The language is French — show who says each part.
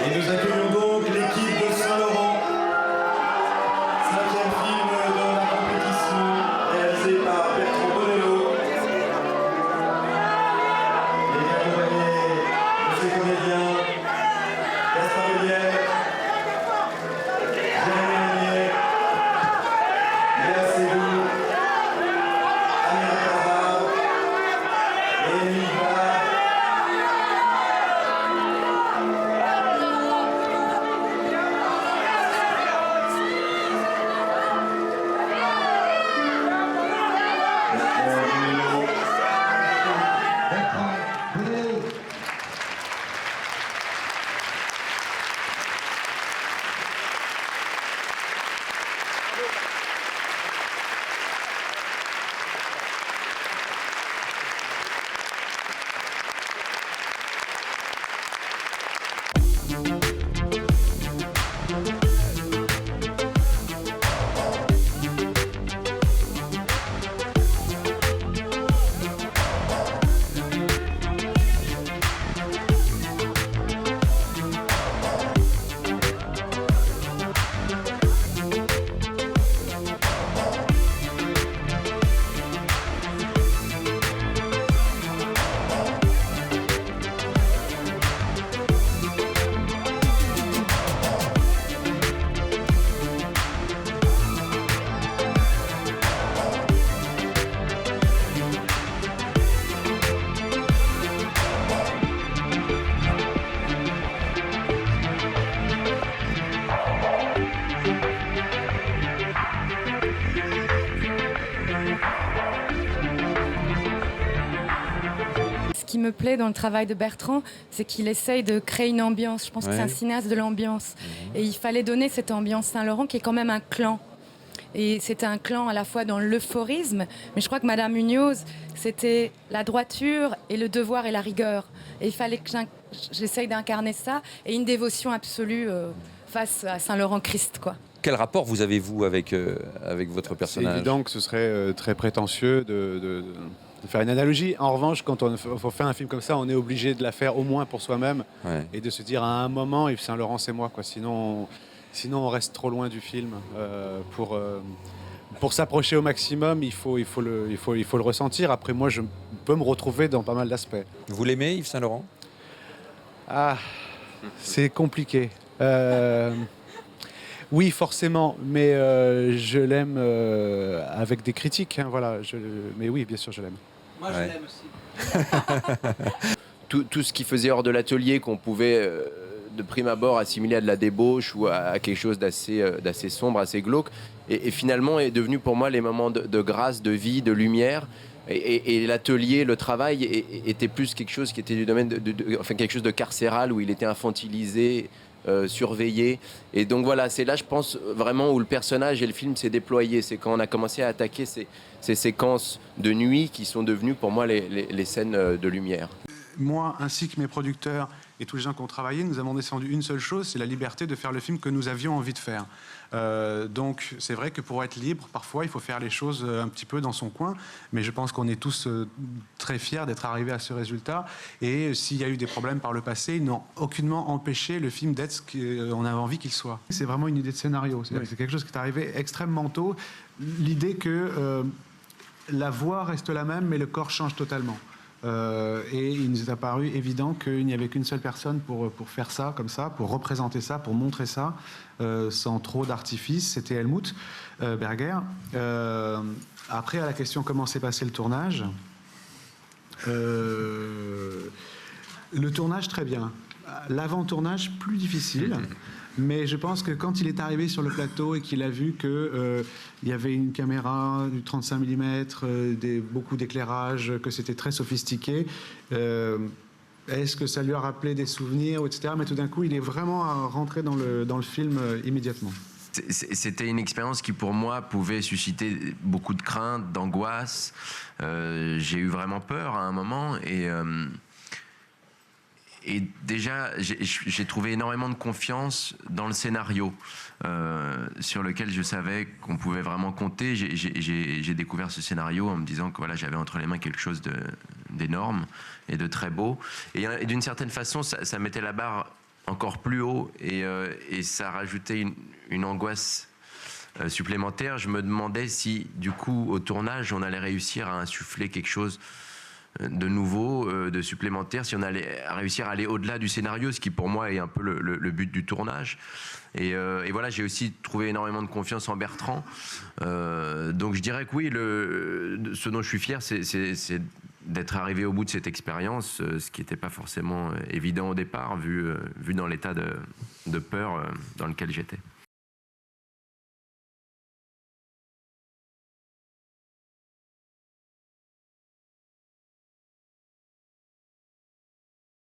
Speaker 1: Et nous accueillons donc l'équipe de Saint-Laurent, cinquième film de la compétition, réalisé par Bertrand Bonello. Et accompagné de ses comédiens, Gaspard Huliel, Jérémy Lanier, Léa Seydoux, Amir Carvard et Émile Barr.
Speaker 2: Ce qui me plaît dans le travail de Bertrand, c'est qu'il essaye de créer une ambiance. Je pense que c'est un cinéaste de l'ambiance. Et il fallait donner cette ambiance Saint-Laurent qui est quand même un clan. Et c'était un clan à la fois dans l'euphorisme, mais je crois que Madame Munoz, c'était la droiture et le devoir et la rigueur. Et il fallait que j'essaye d'incarner ça et une dévotion absolue face à Saint-Laurent-Christ, quoi.
Speaker 3: Quel rapport vous avez-vous avec votre personnage ?
Speaker 4: C'est évident que ce serait très prétentieux de faire une analogie. En revanche, quand on fait un film comme ça, on est obligé de la faire au moins pour soi-même et de se dire à un moment, Yves Saint-Laurent, c'est moi, quoi. Sinon, on reste trop loin du film. Pour s'approcher au maximum, il faut le ressentir. Après, moi, je peux me retrouver dans pas mal d'aspects.
Speaker 3: Vous l'aimez, Yves Saint-Laurent ?
Speaker 4: Ah, c'est compliqué. Oui, forcément, mais je l'aime avec des critiques. Hein, voilà, mais oui, bien sûr, je l'aime.
Speaker 5: Moi, je l'aime aussi. Tout ce qui faisait hors de l'atelier, qu'on pouvait, de prime abord, assimiler à de la débauche ou à quelque chose d'assez sombre, assez glauque, et finalement est devenu pour moi les moments de grâce, de vie, de lumière. Et l'atelier, le travail était plus quelque chose qui était du domaine enfin quelque chose de carcéral, où il était infantilisé, surveillé. Et donc voilà, c'est là, je pense, vraiment où le personnage et le film s'est déployé. C'est quand on a commencé à attaquer ces séquences de nuit qui sont devenues pour moi les scènes de lumière.
Speaker 4: Moi, ainsi que mes producteurs et tous les gens qui ont travaillé, nous avons descendu une seule chose, c'est la liberté de faire le film que nous avions envie de faire. Donc c'est vrai que pour être libre, parfois il faut faire les choses un petit peu dans son coin, mais je pense qu'on est tous très fiers d'être arrivés à ce résultat. Et s'il y a eu des problèmes par le passé, ils n'ont aucunement empêché le film d'être ce qu'on avait envie qu'il soit. C'est vraiment une idée de scénario, c'est quelque chose qui est arrivé extrêmement tôt. L'idée que la voix reste la même, mais le corps change totalement. Et il nous est apparu évident qu'il n'y avait qu'une seule personne pour faire ça, comme ça, pour représenter ça, pour montrer ça, sans trop d'artifice. C'était Helmut Berger. Après, à la question comment s'est passé le tournage, le tournage, très bien. L'avant-tournage, plus difficile. Mais je pense que quand il est arrivé sur le plateau et qu'il a vu qu'il y avait une caméra du 35 mm, beaucoup d'éclairage, que c'était très sophistiqué, est-ce que ça lui a rappelé des souvenirs, etc. Mais tout d'un coup, il est vraiment rentré dans le film immédiatement.
Speaker 5: C'était une expérience qui, pour moi, pouvait susciter beaucoup de crainte, d'angoisse. J'ai eu vraiment peur à un moment et déjà, j'ai trouvé énormément de confiance dans le scénario sur lequel je savais qu'on pouvait vraiment compter. J'ai découvert ce scénario en me disant que voilà, j'avais entre les mains quelque chose d'énorme et de très beau. Et d'une certaine façon, ça mettait la barre
Speaker 6: encore plus haut et ça rajoutait une angoisse supplémentaire. Je me demandais si, du coup, au tournage, on allait réussir à insuffler quelque chose de nouveau, de supplémentaire, si on allait réussir à aller au-delà du scénario, ce qui pour moi est un peu le but du tournage. Et voilà, j'ai aussi trouvé énormément de confiance en Bertrand. Donc je dirais que oui, ce dont je suis fier, c'est d'être arrivé au bout de cette expérience, ce qui n'était pas forcément évident au départ, vu dans l'état de peur dans lequel j'étais.